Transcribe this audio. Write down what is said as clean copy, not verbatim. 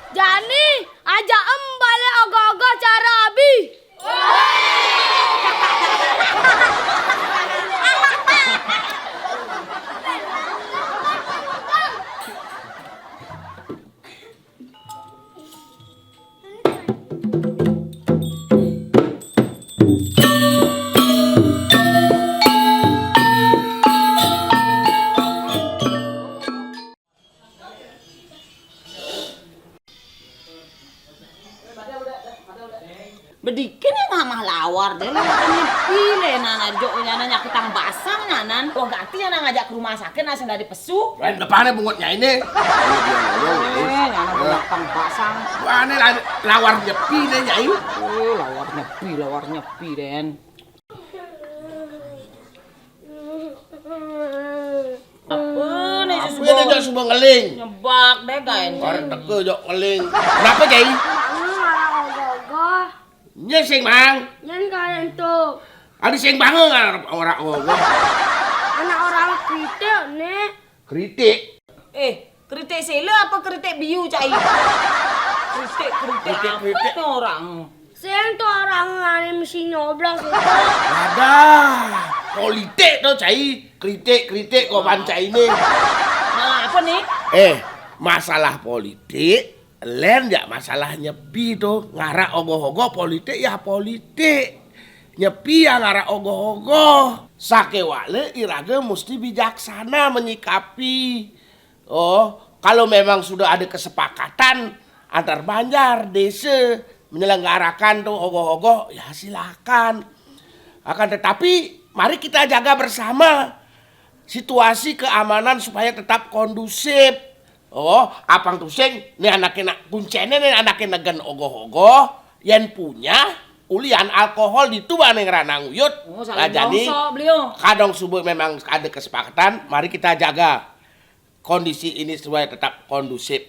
Jani, ajak balik agak-agak cara Abi. Bedikin ya ngamah lawar deh, makannya pilih nana joknya nanya kitang basang nanan. Wah ganti ya ngajak ke rumah sakit nasi dari pesu. Wen depannya bungutnya ini. Nana belakang basang. Mana lawar nyepi deh nyai. Lawar nyepi den. Apa nih Apa ini jok semua ngeling? Nyebak deh kain. Orang teke jok ngeling. Kenapa nyai? Nya sing mang. Yang kalian tuh Ada sing bangun orang anak orang kritik nih. Kritik. Kritik sila apa kritik biu cai? Kritik apa orang? Saya tuh orang yang mesti nyoblos itu. Ada. Politik tuh cai. Kritik kok panca ini. Nah apa nih? Masalah politik. Len ya masalah nyepi tuh. Ngarak ogoh-ogoh politik ya politik. Nyepi ya ngarak ogoh-ogoh. Sakewale irage mesti bijaksana menyikapi. Kalau memang sudah ada kesepakatan antar Banjar, desa menyelenggarakan tuh ogoh-ogoh, ya silakan. Akan tetapi mari kita jaga bersama situasi keamanan supaya tetap kondusif. Apang tusing nih anaknya kuncene nih anaknya negen ogoh-ogoh yang punya ulian alkohol di tuan yang ranang uyut. Nah, jadi kadang subuh memang ada kesepakatan, mari kita jaga kondisi ini supaya tetap kondusif.